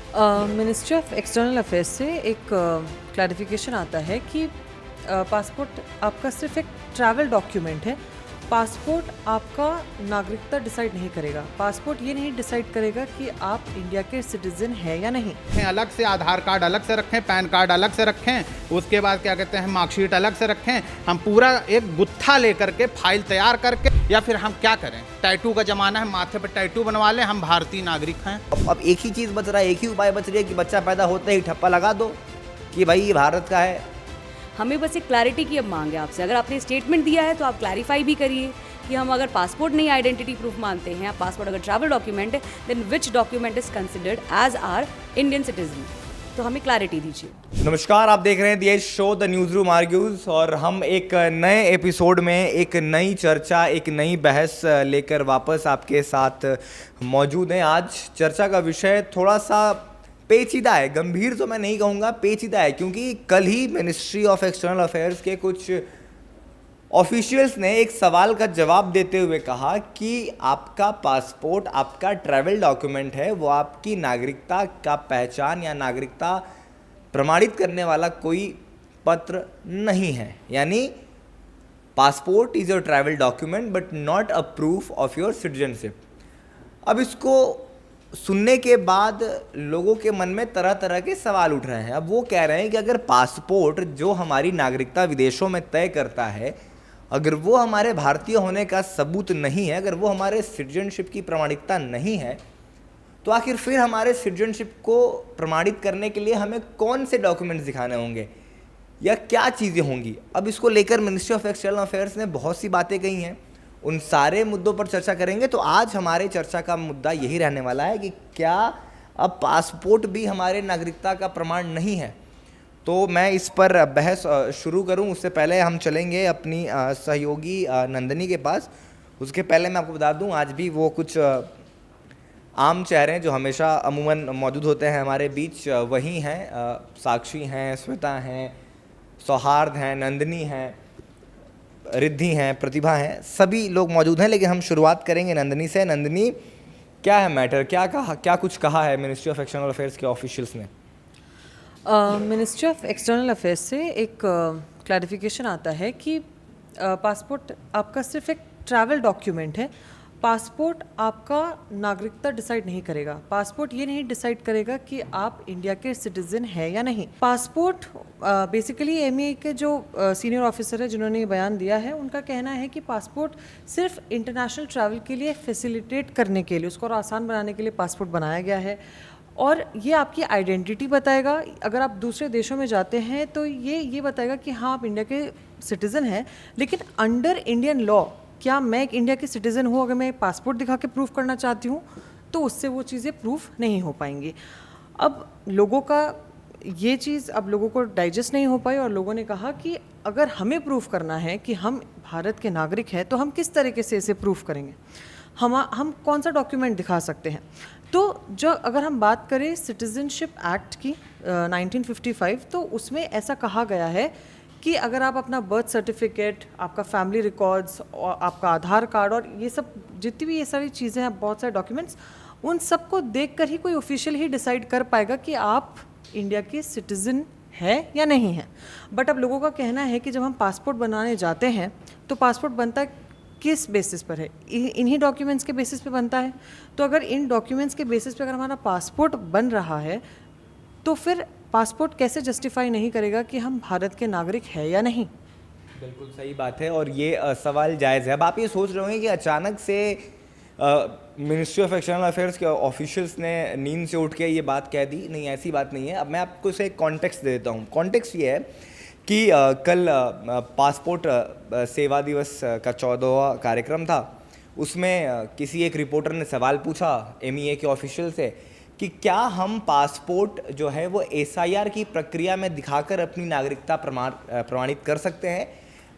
Ministry of external affairs से एक clarification आता है कि पासपोर्ट आपका सिर्फ एक ट्रैवल डॉक्यूमेंट है। पासपोर्ट आपका नागरिकता डिसाइड नहीं करेगा। पासपोर्ट ये नहीं डिसाइड करेगा कि आप इंडिया के सिटीजन हैं या नहीं। अलग से आधार कार्ड अलग से रखें, पैन कार्ड अलग से रखें, उसके बाद क्या कहते हैं मार्कशीट अलग से रखें। हम पूरा एक गुत्था लेकर के फाइल तैयार करके, या फिर हम क्या करें, टैटू का जमाना है, माथे पर टैटू बनवा लें, हम भारतीय नागरिक हैं। अब एक ही चीज़ बच रहा है, एक ही उपाय बच रही है कि बच्चा पैदा होते ही ठप्पा लगा दो कि भाई ये भारत का है। हमें बस एक क्लैरिटी की अब मांग है आपसे। अगर आपने स्टेटमेंट दिया है तो आप क्लैरिफाई भी करिए कि हम अगर पासपोर्ट नहीं आइडेंटिटी प्रूफ मानते हैं, पासपोर्ट अगर ट्रैवल डॉक्यूमेंट है, then which document is considered as our Indian citizen. तो हमें क्लैरिटी दीजिए। नमस्कार, आप देख रहे हैं the show the news room argues, और हम एक नए एपिसोड में एक नई चर्चा, एक नई बहस लेकर वापस आपके साथ मौजूद हैं। आज चर्चा का विषय थोड़ा सा पेचीदा है, गंभीर तो मैं नहीं कहूँगा, पेचीदा है, क्योंकि कल ही मिनिस्ट्री ऑफ एक्सटर्नल अफेयर्स के कुछ ऑफिशियल्स ने एक सवाल का जवाब देते हुए कहा कि आपका पासपोर्ट आपका ट्रैवल डॉक्यूमेंट है, वो आपकी नागरिकता का पहचान या नागरिकता प्रमाणित करने वाला कोई पत्र नहीं है। यानी passport is your travel document but not a proof of your citizenship. अब इसको सुनने के बाद लोगों के मन में तरह तरह के सवाल उठ रहे हैं। अब वो कह रहे हैं कि अगर पासपोर्ट जो हमारी नागरिकता विदेशों में तय करता है, अगर वो हमारे भारतीय होने का सबूत नहीं है, अगर वो हमारे सिटीजनशिप की प्रमाणिकता नहीं है, तो आखिर फिर हमारे सिटीजनशिप को प्रमाणित करने के लिए हमें कौन से डॉक्यूमेंट्स दिखाने होंगे या क्या चीज़ें होंगी। अब इसको लेकर मिनिस्ट्री ऑफ एक्सटर्नल अफेयर्स ने बहुत सी बातें कही हैं, उन सारे मुद्दों पर चर्चा करेंगे। तो आज हमारे चर्चा का मुद्दा यही रहने वाला है कि क्या अब पासपोर्ट भी हमारे नागरिकता का प्रमाण नहीं है। तो मैं इस पर बहस शुरू करूं उससे पहले हम चलेंगे अपनी सहयोगी नंदनी के पास। उसके पहले मैं आपको बता दूं, आज भी वो कुछ आम चेहरे हैं जो हमेशा अमूमन मौजूद होते हैं हमारे बीच, वही हैं। साक्षी हैं, श्वेता हैं, सौहार्द हैं, नंदनी हैं, रिद्धि हैं, प्रतिभा हैं, सभी लोग मौजूद हैं। लेकिन हम शुरुआत करेंगे नंदनी से। नंदनी, क्या है मैटर, क्या कुछ कहा है मिनिस्ट्री ऑफ एक्सटर्नल अफेयर्स के ऑफिशियल्स ने? मिनिस्ट्री ऑफ एक्सटर्नल अफेयर्स से एक क्लैरिफिकेशन आता है कि पासपोर्ट आपका सिर्फ एक ट्रैवल डॉक्यूमेंट है। पासपोर्ट आपका नागरिकता डिसाइड नहीं करेगा। पासपोर्ट ये नहीं डिसाइड करेगा कि आप इंडिया के सिटीजन हैं या नहीं। पासपोर्ट बेसिकली एमईए के जो सीनियर ऑफिसर है जिन्होंने ये बयान दिया है, उनका कहना है कि पासपोर्ट सिर्फ इंटरनेशनल ट्रैवल के लिए फैसिलिटेट करने के लिए, उसको और आसान बनाने के लिए पासपोर्ट बनाया गया है, और ये आपकी आइडेंटिटी बताएगा। अगर आप दूसरे देशों में जाते हैं तो ये बताएगा कि हाँ आप इंडिया के सिटीज़न हैं। लेकिन अंडर इंडियन लॉ, क्या मैं एक इंडिया के सिटीज़न हूँ, अगर मैं पासपोर्ट दिखा के प्रूफ करना चाहती हूँ तो उससे वो चीज़ें प्रूफ नहीं हो पाएंगी। अब लोगों का ये चीज़ अब लोगों को डाइजेस्ट नहीं हो पाई, और लोगों ने कहा कि अगर हमें प्रूफ करना है कि हम भारत के नागरिक हैं तो हम किस तरीके से इसे प्रूफ करेंगे, हम कौन सा डॉक्यूमेंट दिखा सकते हैं। तो जो अगर हम बात करें सिटीजनशिप एक्ट की 1955, तो उसमें ऐसा कहा गया है कि अगर आप अपना बर्थ सर्टिफिकेट, आपका फैमिली रिकॉर्ड्स और आपका आधार कार्ड और ये सब जितनी भी ये सारी चीज़ें हैं, बहुत सारे डॉक्यूमेंट्स, उन सबको देखकर ही कोई ऑफिशियल ही डिसाइड कर पाएगा कि आप इंडिया के सिटीज़न है या नहीं है। बट अब लोगों का कहना है कि जब हम पासपोर्ट बनाने जाते हैं तो पासपोर्ट बनता किस बेसिस पर है? इन्हीं डॉक्यूमेंट्स के बेसिस पे बनता है। तो अगर इन डॉक्यूमेंट्स के बेसिस पे अगर हमारा पासपोर्ट बन रहा है तो फिर पासपोर्ट कैसे जस्टिफाई नहीं करेगा कि हम भारत के नागरिक हैं या नहीं? बिल्कुल सही बात है, और ये सवाल जायज़ है। अब आप ये सोच रहे होंगे कि अचानक से मिनिस्ट्री ऑफ एक्सटर्नल अफेयर्स के ऑफिशियल्स ने नींद से उठ के ये बात कह दी। नहीं, ऐसी बात नहीं है। अब मैं आपको इसे एक कॉन्टेक्स्ट दे देता हूँ। कॉन्टेक्स्ट ये है कि कल पासपोर्ट सेवा दिवस का 14वां कार्यक्रम था। उसमें किसी एक रिपोर्टर ने सवाल पूछा एमईए के ऑफिशियल से कि क्या हम पासपोर्ट जो है वो एसआईआर की प्रक्रिया में दिखाकर अपनी नागरिकता प्रमाणित कर सकते हैं।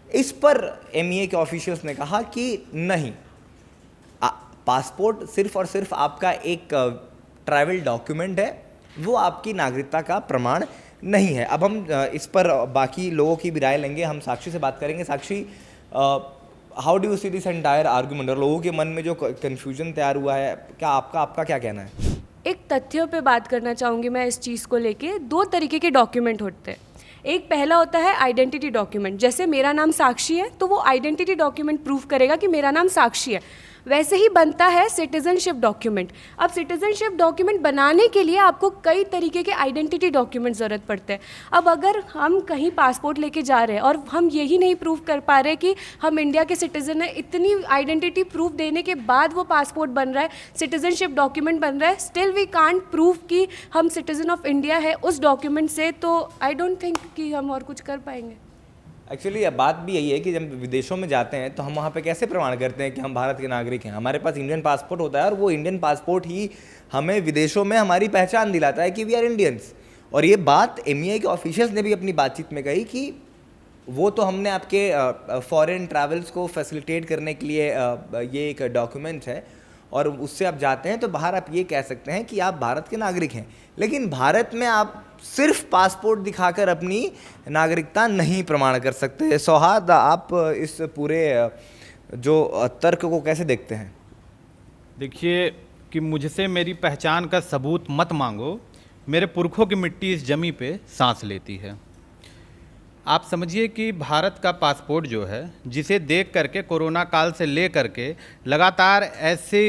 इस पर एमईए के ऑफिशियल्स ने कहा कि नहीं, पासपोर्ट सिर्फ और सिर्फ आपका एक ट्रैवल डॉक्यूमेंट है, वो आपकी नागरिकता का प्रमाण नहीं है। अब हम इस पर बाकी लोगों की भी राय लेंगे। हम साक्षी से बात करेंगे। Sakshi, how do you see this entire argument, और लोगों के मन में जो कन्फ्यूजन तैयार हुआ है, क्या आपका क्या कहना है? एक तथ्यों पे बात करना चाहूँगी मैं इस चीज़ को लेके। 2 तरीके के डॉक्यूमेंट होते हैं। एक पहला होता है आइडेंटिटी डॉक्यूमेंट, जैसे मेरा नाम साक्षी है तो वो आइडेंटिटी डॉक्यूमेंट प्रूफ करेगा कि मेरा नाम साक्षी है। वैसे ही बनता है सिटीजनशिप डॉक्यूमेंट। अब सिटीजनशिप डॉक्यूमेंट बनाने के लिए आपको कई तरीके के आइडेंटिटी डॉक्यूमेंट ज़रूरत पड़ते हैं। अब अगर हम कहीं पासपोर्ट लेके जा रहे हैं और हम यही नहीं प्रूव कर पा रहे कि हम इंडिया के सिटीज़न हैं, इतनी आइडेंटिटी प्रूफ देने के बाद वो पासपोर्ट बन रहा है, सिटीजनशिप डॉक्यूमेंट बन रहा है, स्टिल वी कांट प्रूव कि हम सिटीज़न ऑफ इंडिया है उस डॉक्यूमेंट से, तो आई डोंट थिंक कि हम और कुछ कर पाएंगे। एक्चुअली बात भी यही है कि जब विदेशों में जाते हैं तो हम वहाँ पे कैसे प्रमाण करते हैं कि हम भारत के नागरिक हैं। हमारे पास इंडियन पासपोर्ट होता है और वो इंडियन पासपोर्ट ही हमें विदेशों में हमारी पहचान दिलाता है कि वी आर इंडियंस। और ये बात MEA के ऑफिशियल्स ने भी अपनी बातचीत में कही कि वो तो हमने आपके फॉरेन ट्रैवल्स को फैसिलिटेट करने के लिए ये एक डॉक्यूमेंट है और उससे आप जाते हैं तो बाहर आप ये कह सकते हैं कि आप भारत के नागरिक हैं। लेकिन भारत में आप सिर्फ पासपोर्ट दिखाकर अपनी नागरिकता नहीं प्रमाण कर सकते। सौहार्द, आप इस पूरे जो तर्क को कैसे देखते हैं? देखिए कि मुझसे मेरी पहचान का सबूत मत मांगो, मेरे पुरखों की मिट्टी इस जमी पे सांस लेती है। आप समझिए कि भारत का पासपोर्ट जो है, जिसे देख करके कोरोना काल से ले करके लगातार ऐसे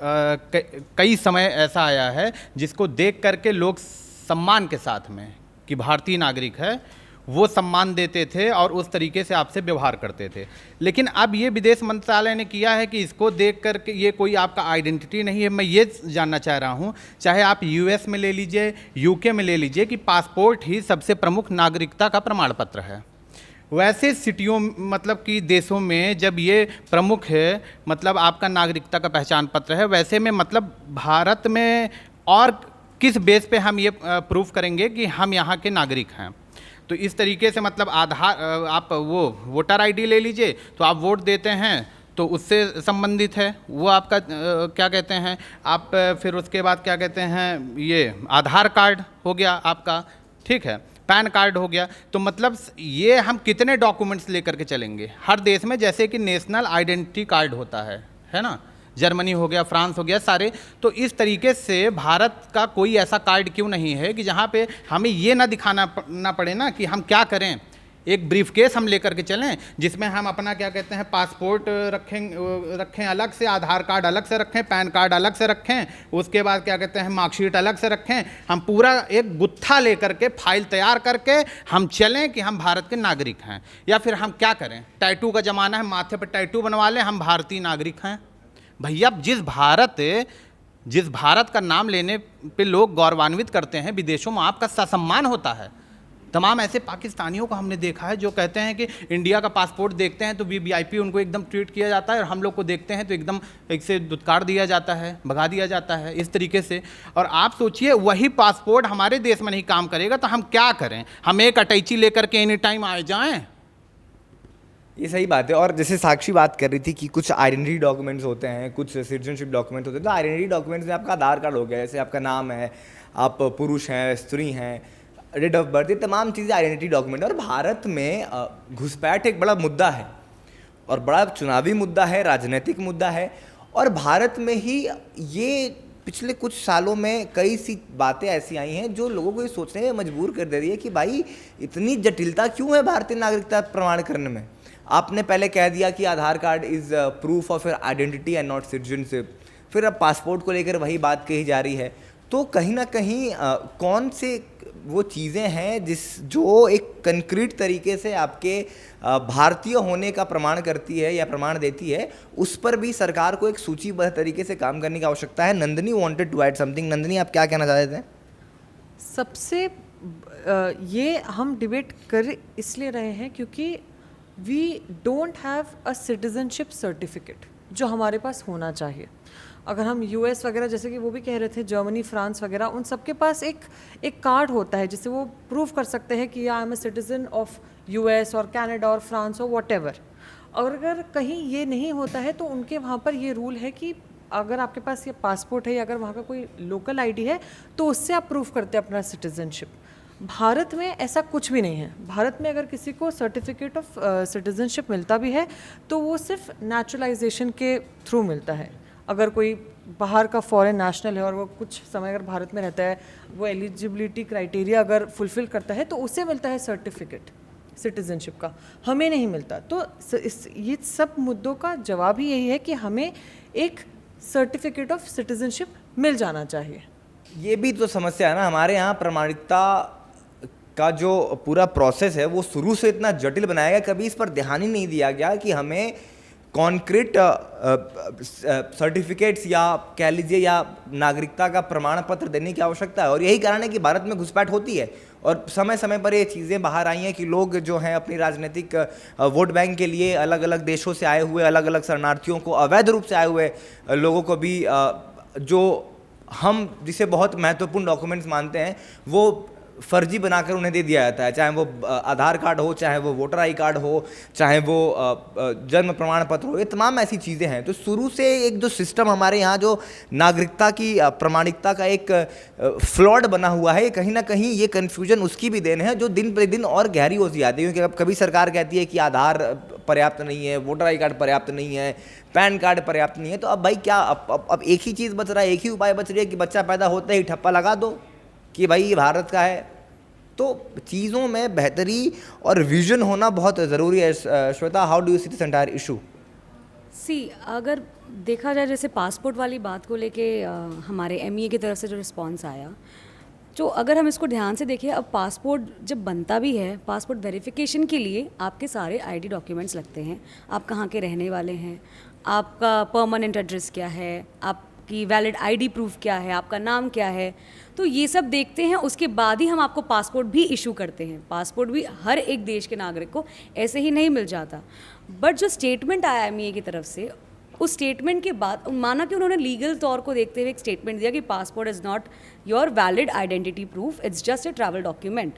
कई समय ऐसा आया है जिसको देख करके लोग सम्मान के साथ में कि भारतीय नागरिक है वो सम्मान देते थे और उस तरीके से आपसे व्यवहार करते थे। लेकिन अब ये विदेश मंत्रालय ने किया है कि इसको देख करके ये कोई आपका आइडेंटिटी नहीं है। मैं ये जानना चाह रहा हूँ, चाहे आप US में ले लीजिए, UK में ले लीजिए, कि पासपोर्ट ही सबसे प्रमुख नागरिकता का प्रमाण पत्र है। वैसे सिटियों मतलब कि देशों में जब ये प्रमुख है, मतलब आपका नागरिकता का पहचान पत्र है, वैसे में मतलब भारत में और किस बेस पे हम ये प्रूफ करेंगे कि हम यहाँ के नागरिक हैं। तो इस तरीके से मतलब आधार, आप वो वोटर ID ले लीजिए तो आप वोट देते हैं तो उससे संबंधित है वो आपका क्या कहते हैं आप, फिर उसके बाद क्या कहते हैं ये आधार कार्ड हो गया आपका, ठीक है, पैन कार्ड हो गया। तो मतलब ये हम कितने डॉक्यूमेंट्स लेकर के चलेंगे हर देश में, जैसे कि नेशनल आइडेंटिटी कार्ड होता है ना, जर्मनी हो गया, फ्रांस हो गया, सारे। तो इस तरीके से भारत का कोई ऐसा कार्ड क्यों नहीं है कि जहाँ पे हमें ये ना दिखाना ना पड़े ना कि हम क्या करें। एक ब्रीफकेस हम लेकर के चलें जिसमें हम अपना क्या कहते हैं पासपोर्ट रखें अलग से, आधार कार्ड अलग से रखें, पैन कार्ड अलग से रखें, उसके बाद क्या कहते हैं मार्कशीट अलग से रखें। हम पूरा एक गुत्था लेकर के फाइल तैयार करके हम चलें कि हम भारत के नागरिक हैं। या फिर हम क्या करें, टैटू का ज़माना है, माथे पर टैटू बनवा लें, हम भारतीय नागरिक हैं। भैया जिस भारत का नाम लेने पे लोग गौरवान्वित करते हैं, विदेशों में आपका ससम्मान होता है। तमाम ऐसे पाकिस्तानियों को हमने देखा है जो कहते हैं कि इंडिया का पासपोर्ट देखते हैं तो VIP उनको एकदम ट्रीट किया जाता है और हम लोग को देखते हैं तो एकदम एक से दुत्कार दिया जाता है, भगा दिया जाता है इस तरीके से। और आप सोचिए वही पासपोर्ट हमारे देश में नहीं काम करेगा तो हम क्या करें? हम एक अटैची लेकर के एनी टाइम आए जाएँ? ये सही बात है। और जैसे साक्षी बात कर रही थी कि कुछ आइडेंटिटी डॉक्यूमेंट्स होते हैं, कुछ सिटीजनशिप डॉक्यूमेंट होते हैं। तो आइडेंटिटी डॉक्यूमेंट्स में आपका आधार कार्ड हो गया, जैसे आपका नाम है, आप पुरुष हैं, स्त्री हैं, डेट ऑफ बर्थ, ये तमाम चीज़ें आइडेंटिटी डॉक्यूमेंट। और भारत में घुसपैठ एक बड़ा मुद्दा है और बड़ा चुनावी मुद्दा है, राजनीतिक मुद्दा है। और भारत में ही ये पिछले कुछ सालों में कई सी बातें ऐसी आई हैं जो लोगों को ये सोचने में मजबूर कर दे रही है कि भाई इतनी जटिलता क्यों है भारतीय नागरिकता प्रमाण करने में। आपने पहले कह दिया कि Aadhaar card is proof of your identity and not citizenship, फिर अब पासपोर्ट को लेकर वही बात कही जा रही है। तो कहीं ना कहीं कौन से वो चीज़ें हैं जो एक कंक्रीट तरीके से आपके भारतीय होने का प्रमाण करती है या प्रमाण देती है, उस पर भी सरकार को एक सूचीबद्ध तरीके से काम करने की आवश्यकता है। Nandini wanted to add something. Nandini, आप क्या कहना चाहते थे? सबसे ये हम डिबेट कर इसलिए रहे हैं क्योंकि we don't have a citizenship certificate जो हमारे पास होना चाहिए। अगर हम US वगैरह, जैसे कि वो भी कह रहे थे, जर्मनी, फ्रांस वगैरह, उन सबके पास एक कार्ड होता है जिससे वो प्रूव कर सकते हैं कि I am a citizen of US और कनाडा और फ्रांस और व्हाटएवर। और अगर कहीं ये नहीं होता है तो उनके वहाँ पर ये रूल है कि अगर आपके पास ये पासपोर्ट है या अगर वहाँ का कोई लोकल ID है तो उससे आप प्रूव करते हैं अपना सिटीजनशिप। भारत में ऐसा कुछ भी नहीं है। भारत में अगर किसी को सर्टिफिकेट ऑफ सिटीजनशिप मिलता भी है तो वो सिर्फ नेचुरलाइजेशन के थ्रू मिलता है। अगर कोई बाहर का फॉरेन नेशनल है और वो कुछ समय अगर भारत में रहता है, वो एलिजिबिलिटी क्राइटेरिया अगर फुलफिल करता है तो उसे मिलता है सर्टिफिकेट सिटीजनशिप का, हमें नहीं मिलता। तो ये सब मुद्दों का जवाब ही यही है कि हमें एक सर्टिफिकेट ऑफ सिटीजनशिप मिल जाना चाहिए। ये भी तो समस्या है ना, हमारे यहाँ प्रमाणिकता का जो पूरा प्रोसेस है वो शुरू से इतना जटिल बनाया गया, कभी इस पर ध्यान ही नहीं दिया गया कि हमें कॉन्क्रीट सर्टिफिकेट्स या कह लीजिए या नागरिकता का प्रमाण पत्र देने की आवश्यकता है। और यही कारण है कि भारत में घुसपैठ होती है और समय समय पर ये चीज़ें बाहर आई हैं कि लोग जो हैं अपनी राजनीतिक वोट बैंक के लिए अलग अलग देशों से आए हुए अलग अलग शरणार्थियों को, अवैध रूप से आए हुए लोगों को भी जो हम जिसे बहुत महत्वपूर्ण डॉक्यूमेंट्स मानते हैं वो फर्जी बनाकर उन्हें दे दिया जाता है, चाहे वो आधार कार्ड हो, चाहे वो वोटर आई कार्ड हो, चाहे वो जन्म प्रमाण पत्र हो, ये तमाम ऐसी चीज़ें हैं। तो शुरू से एक जो सिस्टम हमारे यहाँ जो नागरिकता की प्रमाणिकता का एक फ्लॉड बना हुआ है, कहीं ना कहीं ये कन्फ्यूजन उसकी भी देन है जो दिन प्रतिदिन और गहरी होती जाती है। क्योंकि कभी सरकार कहती है कि आधार पर्याप्त नहीं है, वोटर आई कार्ड पर्याप्त नहीं है, पैन कार्ड पर्याप्त नहीं है, तो अब भाई क्या अब एक ही चीज़ बच रहा है, एक ही उपाय बच रही है कि बच्चा पैदा होते ही ठप्पा लगा दो कि भाई ये भारत का है। तो चीज़ों में बेहतरी और विजन होना बहुत ज़रूरी है। Shweta, how do you see this entire issue? अगर देखा जाए जैसे पासपोर्ट वाली बात को लेके हमारे एमईए की तरफ से जो रिस्पांस आया, तो अगर हम इसको ध्यान से देखें, अब पासपोर्ट जब बनता भी है, पासपोर्ट वेरिफिकेशन के लिए आपके सारे आईडी डॉक्यूमेंट्स लगते हैं। आप कहाँ के रहने वाले हैं, आपका परमानेंट एड्रेस क्या है, आपकी वैलिड आईडी प्रूफ क्या है, आपका नाम क्या है, तो ये सब देखते हैं। उसके बाद ही हम आपको पासपोर्ट भी इशू करते हैं। पासपोर्ट भी हर एक देश के नागरिक को ऐसे ही नहीं मिल जाता। बट जो स्टेटमेंट आया एमईए की तरफ से, उस स्टेटमेंट के बाद माना कि उन्होंने लीगल तौर को देखते हुए एक स्टेटमेंट दिया कि passport is not your valid identity proof, it's just a travel document.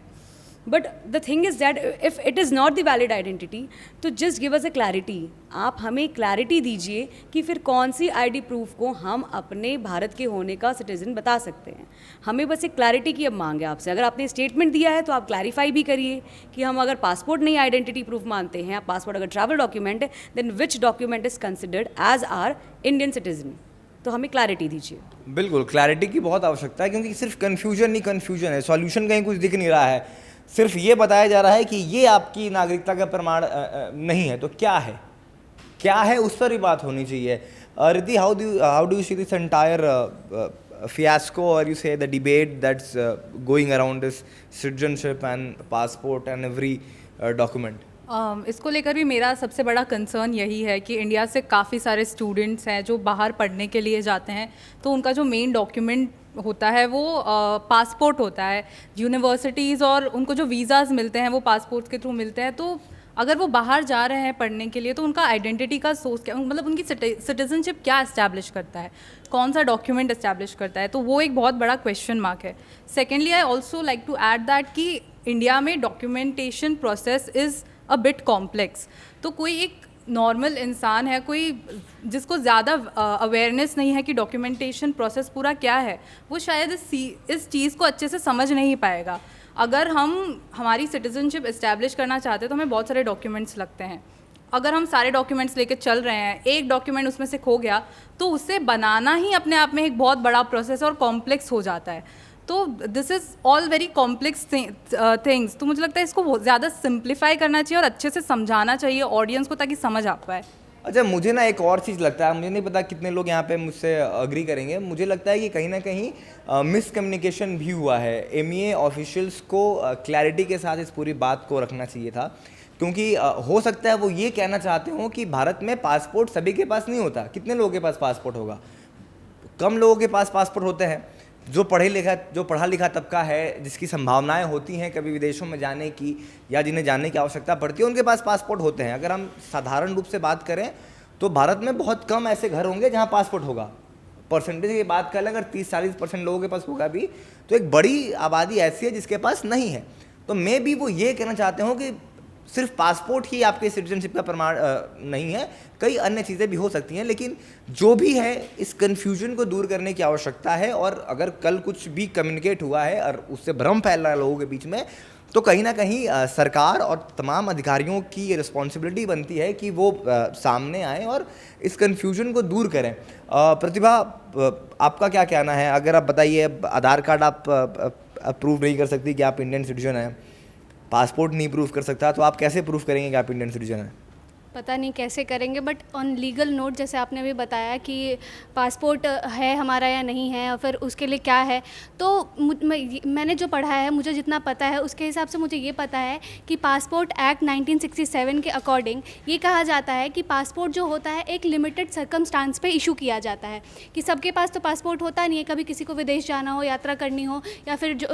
But the thing is that if it is not the valid identity, तो just give us a clarity. आप हमें क्लैरिटी दीजिए कि फिर कौन सी ID proof को हम अपने भारत के होने का सिटीजन बता सकते हैं। हमें बस एक क्लैरिटी की अब मांग है आपसे। अगर आपने स्टेटमेंट दिया है तो आप क्लैरिफाई भी करिए कि हम अगर पासपोर्ट नहीं आइडेंटिटी प्रूफ मानते हैं, पासपोर्ट अगर ट्रैवल डॉक्यूमेंट है, then which document is considered as our Indian citizen. तो हमें क्लैरिटी दीजिए। बिल्कुल, क्लैरिटी की बहुत आवश्यकता है क्योंकि सिर्फ कन्फ्यूजन ही कन्फ्यूजन है, सॉल्यूशन कहीं कुछ दिख नहीं रहा है। सिर्फ ये बताया जा रहा है कि ये आपकी नागरिकता का प्रमाण नहीं है, तो क्या है, क्या है उस पर भी बात होनी चाहिए। Riddhi, how do you see this entire fiasco, or you say the debate that's going around this citizenship and passport and every document? इसको लेकर भी मेरा सबसे बड़ा कंसर्न यही है कि इंडिया से काफ़ी सारे स्टूडेंट्स हैं जो बाहर पढ़ने के लिए जाते हैं, तो उनका जो मेन डॉक्यूमेंट होता है वो पासपोर्ट होता है। यूनिवर्सिटीज़ और उनको जो वीज़ाज़ मिलते हैं वो पासपोर्ट के थ्रू मिलते हैं। तो अगर वो बाहर जा रहे हैं पढ़ने के लिए तो उनका आइडेंटिटी का सोर्स क्या, मतलब उनकी सिटीजनशिप क्या इस्टेब्लिश करता है, कौन सा डॉक्यूमेंट इस्टेब्लिश करता है, तो वो एक बहुत बड़ा क्वेश्चन मार्क है। Secondly, I also like to add that कि इंडिया में documentation process is a bit complex. तो कोई एक नॉर्मल इंसान है, कोई जिसको ज़्यादा अवेयरनेस नहीं है कि डॉक्यूमेंटेशन प्रोसेस पूरा क्या है, वो शायद इस चीज़ को अच्छे से समझ नहीं पाएगा। अगर हम हमारी सिटीजनशिप इस्टेब्लिश करना चाहते हैं तो हमें बहुत सारे डॉक्यूमेंट्स लगते हैं। अगर हम सारे डॉक्यूमेंट्स लेके चल रहे हैं, एक डॉक्यूमेंट उसमें से खो गया तो उसे बनाना ही अपने आप में एक बहुत बड़ा प्रोसेस और कॉम्प्लेक्स हो जाता है। तो this is all very complex things. तो मुझे लगता है इसको ज़्यादा सिंप्लीफाई करना चाहिए और अच्छे से समझाना चाहिए ऑडियंस को ताकि समझ आ पाए। अच्छा, मुझे ना एक और चीज़ लगता है, मुझे नहीं पता कितने लोग यहाँ पे मुझसे अग्री करेंगे, मुझे लगता है कि कहीं ना कहीं मिसकम्युनिकेशन भी हुआ है। एमईए ऑफिशियल्स को क्लैरिटी के साथ इस पूरी बात को रखना चाहिए था, क्योंकि हो सकता है वो ये कहना चाहते हो कि भारत में पासपोर्ट सभी के पास नहीं होता। कितने लोगों के पास पासपोर्ट होगा? कम लोगों के पास पासपोर्ट होते हैं। जो पढ़ा लिखा तबका है, जिसकी संभावनाएं होती हैं कभी विदेशों में जाने की या जिन्हें जाने की आवश्यकता पड़ती है, उनके पास पासपोर्ट होते हैं। अगर हम साधारण रूप से बात करें तो भारत में बहुत कम ऐसे घर होंगे जहां पासपोर्ट होगा। परसेंटेज की बात करें, अगर 30-40% लोगों के पास होगा भी, तो एक बड़ी आबादी ऐसी है जिसके पास नहीं है। तो मे भी वो ये कहना चाहते हो कि सिर्फ पासपोर्ट ही आपके सिटीजनशिप का प्रमाण नहीं है, कई अन्य चीज़ें भी हो सकती हैं। लेकिन जो भी है, इस कन्फ्यूजन को दूर करने की आवश्यकता है। और अगर कल कुछ भी कम्युनिकेट हुआ है और उससे भ्रम फैल रहा है लोगों के बीच में, तो कहीं ना कहीं सरकार और तमाम अधिकारियों की रिस्पॉन्सिबिलिटी बनती है कि वो सामने आए और इस कन्फ्यूजन को दूर करें। प्रतिभा, आपका क्या कहना है? अगर आप बताइए, आधार कार्ड आप प्रूव नहीं कर सकती कि आप इंडियन सिटीजन हैं, पासपोर्ट नहीं प्रूव कर सकता, तो आप कैसे प्रूव करेंगे कि आप इंडियन सिटीजन हैं? पता नहीं कैसे करेंगे, बट ऑन लीगल नोट जैसे आपने अभी बताया कि पासपोर्ट है हमारा या नहीं है और फिर उसके लिए क्या है, तो मैंने जो पढ़ा है, मुझे जितना पता है उसके हिसाब से मुझे ये पता है कि पासपोर्ट एक्ट 1967 के अकॉर्डिंग ये कहा जाता है कि पासपोर्ट जो होता है एक लिमिटेड सर्कमस्टांस पे इशू किया जाता है, कि सबके पास तो पासपोर्ट होता नहीं है, कभी किसी को विदेश जाना हो, यात्रा करनी हो, या फिर जो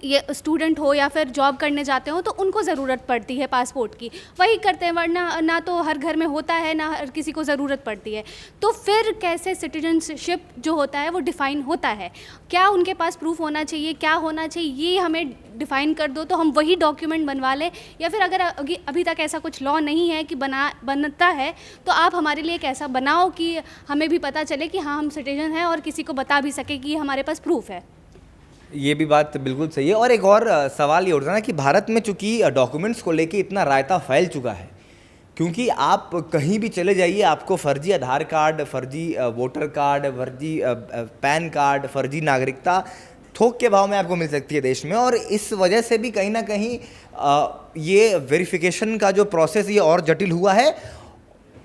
ये स्टूडेंट हो या फिर जॉब करने जाते हो तो उनको ज़रूरत पड़ती है पासपोर्ट की, वही करते हैं, वरना ना तो हर घर में होता है ना हर किसी को ज़रूरत पड़ती है। तो फिर कैसे सिटीजनशिप जो होता है वो डिफ़ाइन होता है, क्या उनके पास प्रूफ होना चाहिए, क्या होना चाहिए, ये हमें डिफ़ाइन कर दो तो हम वही डॉक्यूमेंट बनवा लें, या फिर अगर अभी तक ऐसा कुछ लॉ नहीं है कि बनता है तो आप हमारे लिए एक ऐसा बनाओ कि हमें भी पता चले कि हाँ हम सिटीजन हैं और किसी को बता भी सके कि हमारे पास प्रूफ है। ये भी बात बिल्कुल सही है। और एक और सवाल ये उठता है ना कि भारत में चूंकि डॉक्यूमेंट्स को लेके इतना रायता फैल चुका है, क्योंकि आप कहीं भी चले जाइए आपको फर्जी आधार कार्ड, फर्जी वोटर कार्ड, फर्जी पैन कार्ड, फर्जी नागरिकता थोक के भाव में आपको मिल सकती है देश में। और इस वजह से भी कहीं ना कहीं ये वेरिफिकेशन का जो प्रोसेस ये और जटिल हुआ है।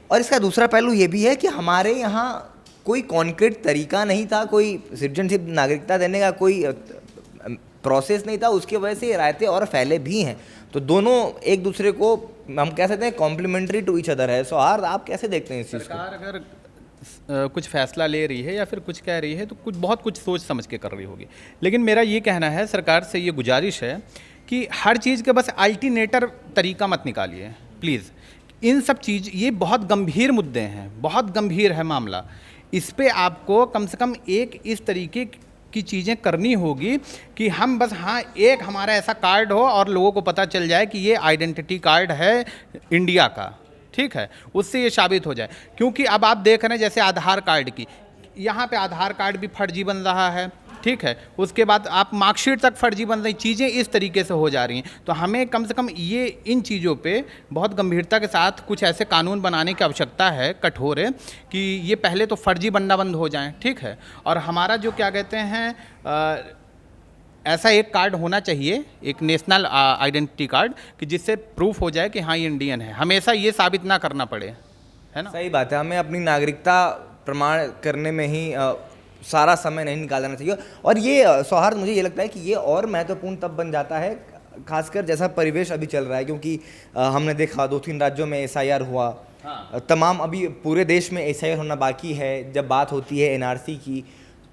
और इसका दूसरा पहलू ये भी है कि हमारे यहाँ कोई कॉन्क्रीट तरीका नहीं था, कोई सिटीजनशिप नागरिकता देने का कोई प्रोसेस नहीं था, उसकी वजह से ये रायते और फैले भी हैं। तो दोनों एक दूसरे को हम कह सकते हैं कॉम्प्लीमेंट्री टू ईच अदर है। सौहार्द, आप कैसे देखते हैं इस चीज़ को? सरकार अगर कुछ फैसला ले रही है या फिर कुछ कह रही है तो बहुत कुछ सोच समझ के कर रही होगी, लेकिन मेरा ये कहना है, सरकार से ये गुजारिश है कि हर चीज़ के बस अल्टरनेटर तरीका मत निकालिए प्लीज़। इन सब चीज़, ये बहुत गंभीर मुद्दे हैं, बहुत गंभीर है मामला, इस पे आपको कम से कम एक इस तरीके की चीज़ें करनी होगी कि हम बस हाँ एक हमारा ऐसा कार्ड हो और लोगों को पता चल जाए कि ये आइडेंटिटी कार्ड है इंडिया का, ठीक है, उससे ये साबित हो जाए। क्योंकि अब आप देख रहे हैं जैसे आधार कार्ड की, यहाँ पे आधार कार्ड भी फर्जी बन रहा है, ठीक है, उसके बाद आप मार्कशीट तक फर्जी बन रही, चीज़ें इस तरीके से हो जा रही हैं। तो हमें कम से कम ये इन चीज़ों पे बहुत गंभीरता के साथ कुछ ऐसे कानून बनाने की आवश्यकता है कठोर है कि ये पहले तो फर्जी बनना बंद हो जाएं, ठीक है। और हमारा जो क्या कहते हैं ऐसा एक कार्ड होना चाहिए, एक नेशनल आइडेंटिटी कार्ड, कि जिससे प्रूफ हो जाए कि हाँ ये इंडियन है, हमेशा ये साबित ना करना पड़े, है ना। सही बात है, हमें अपनी नागरिकता प्रमाण करने में ही सारा समय नहीं निकाल देना चाहिए। और ये सौहार्द, मुझे ये लगता है कि ये और महत्वपूर्ण तब बन जाता है, खासकर जैसा परिवेश अभी चल रहा है, क्योंकि हमने देखा 2-3 राज्यों में SIR हुआ, तमाम अभी पूरे देश में SIR होना बाकी है। जब बात होती है NRC की,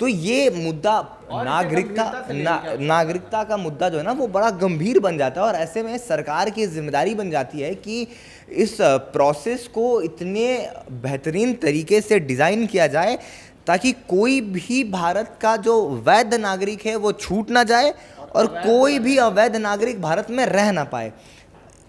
तो ये मुद्दा नागरिकता का मुद्दा जो है ना वो बड़ा गंभीर बन जाता है। और ऐसे में सरकार की जिम्मेदारी बन जाती है कि इस प्रोसेस को इतने बेहतरीन तरीके से डिज़ाइन किया जाए ताकि कोई भी भारत का जो वैध नागरिक है वो छूट ना जाए और कोई भी अवैध नागरिक भारत में रह ना पाए।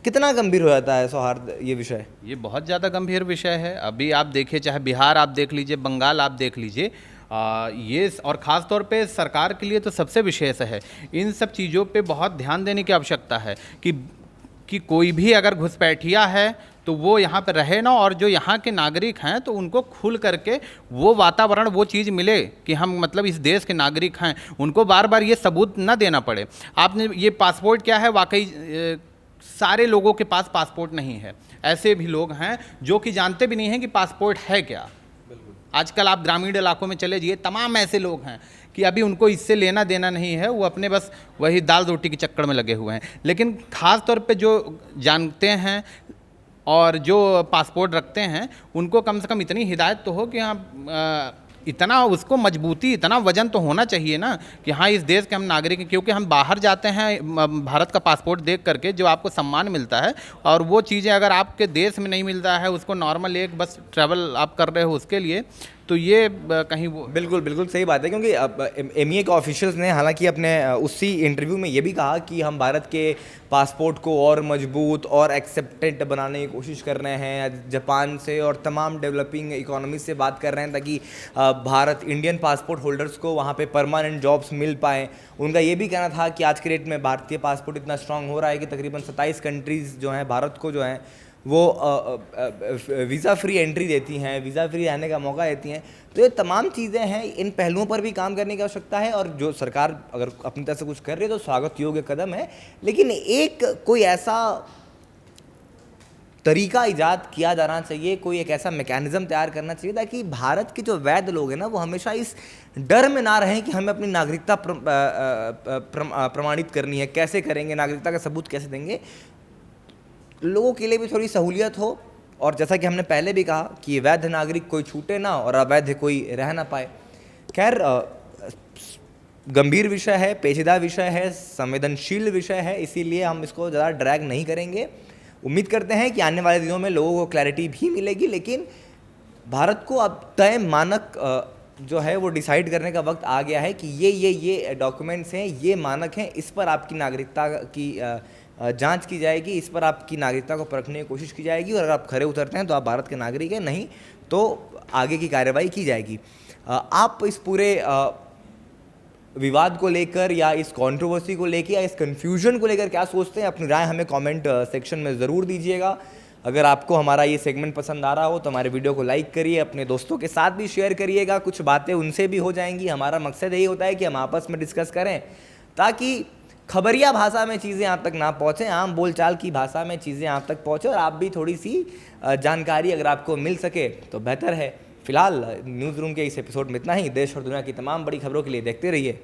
कितना गंभीर हो जाता है सौहार्द ये विषय? ये बहुत ज़्यादा गंभीर विषय है। अभी आप देखिए, चाहे बिहार आप देख लीजिए, बंगाल आप देख लीजिए, ये और ख़ास तौर पे सरकार के लिए तो सबसे विशेष है। इन सब चीज़ों पे बहुत ध्यान देने की आवश्यकता है कि कोई भी अगर घुसपैठिया है तो वो यहाँ पर रहे ना, और जो यहाँ के नागरिक हैं तो उनको खुल करके वो वातावरण, वो चीज़ मिले कि हम मतलब इस देश के नागरिक हैं, उनको बार बार ये सबूत ना देना पड़े। आपने ये पासपोर्ट क्या है, वाकई सारे लोगों के पास पासपोर्ट नहीं है, ऐसे भी लोग हैं जो कि जानते भी नहीं हैं कि पासपोर्ट है क्या। आजकल आप ग्रामीण इलाकों में चले जाइए, तमाम ऐसे लोग हैं कि अभी उनको इससे लेना देना नहीं है, वो अपने बस वही दाल रोटी के चक्कर में लगे हुए हैं। लेकिन ख़ास तौर पे जो जानते हैं और जो पासपोर्ट रखते हैं उनको कम से कम इतनी हिदायत तो हो कि हाँ इतना उसको मजबूती, इतना वजन तो होना चाहिए ना कि हाँ इस देश के हम नागरिक हैं। क्योंकि हम बाहर जाते हैं भारत का पासपोर्ट देख करके, जो आपको सम्मान मिलता है, और वो चीज़ें अगर आपके देश में नहीं मिलता है, उसको नॉर्मल एक बस ट्रैवल आप कर रहे हो उसके लिए, तो ये कहीं वो बिल्कुल बिल्कुल सही बात है, क्योंकि अब एमईए के ऑफिशियल्स ने हालांकि अपने उसी इंटरव्यू में ये भी कहा कि हम भारत के पासपोर्ट को और मजबूत और एक्सेप्टेड बनाने की कोशिश कर रहे हैं, जापान से और तमाम डेवलपिंग इकोनॉमी से बात कर रहे हैं ताकि भारत इंडियन पासपोर्ट होल्डर्स को वहाँ पे परमानेंट जॉब्स मिल पाएँ। उनका ये भी कहना था कि आज के डेट में भारतीय पासपोर्ट इतना स्ट्रांग हो रहा है कि तकरीबन 27 कंट्रीज़ जो हैं भारत को जो हैं वो वीज़ा फ्री एंट्री देती हैं, वीज़ा फ्री रहने का मौका देती हैं। तो ये तमाम चीज़ें हैं, इन पहलुओं पर भी काम करने की आवश्यकता है और जो सरकार अगर अपनी तरफ से कुछ कर रही है तो स्वागत योग्य कदम है। लेकिन एक कोई ऐसा तरीका ईजाद किया जाना चाहिए, कोई एक ऐसा मैकेनिज्म तैयार करना चाहिए ताकि भारत के जो वैध लोग हैं ना वो हमेशा इस डर में ना रहें कि हमें अपनी नागरिकता प्रमाणित करनी है, कैसे करेंगे, नागरिकता का सबूत कैसे देंगे। लोगों के लिए भी थोड़ी सहूलियत हो, और जैसा कि हमने पहले भी कहा कि वैध नागरिक कोई छूटे ना और अवैध कोई रह ना पाए। खैर, गंभीर विषय है, पेचीदा विषय है, संवेदनशील विषय है, इसीलिए हम इसको ज़्यादा ड्रैग नहीं करेंगे। उम्मीद करते हैं कि आने वाले दिनों में लोगों को क्लैरिटी भी मिलेगी, लेकिन भारत को अब तय मानक जो है वो डिसाइड करने का वक्त आ गया है कि ये डॉक्यूमेंट्स हैं, ये मानक हैं, इस पर आपकी नागरिकता की जांच की जाएगी, इस पर आपकी नागरिकता को परखने की कोशिश की जाएगी, और अगर आप खरे उतरते हैं तो आप भारत के नागरिक हैं, नहीं तो आगे की कार्रवाई की जाएगी। आप इस पूरे विवाद को लेकर या इस कंट्रोवर्सी को लेकर या इस कन्फ्यूजन को लेकर क्या सोचते हैं, अपनी राय हमें कमेंट सेक्शन में ज़रूर दीजिएगा। अगर आपको हमारा ये सेगमेंट पसंद आ रहा हो तो हमारे वीडियो को लाइक करिए, अपने दोस्तों के साथ भी शेयर करिएगा, कुछ बातें उनसे भी हो जाएंगी। हमारा मकसद यही होता है कि हम आपस में डिस्कस करें ताकि खबरिया भाषा में चीज़ें आप तक ना पहुँचें, आम बोलचाल की भाषा में चीज़ें आप तक पहुँचें और आप भी थोड़ी सी जानकारी अगर आपको मिल सके तो बेहतर है। फिलहाल न्यूज़ रूम के इस एपिसोड में इतना ही। देश और दुनिया की तमाम बड़ी खबरों के लिए देखते रहिए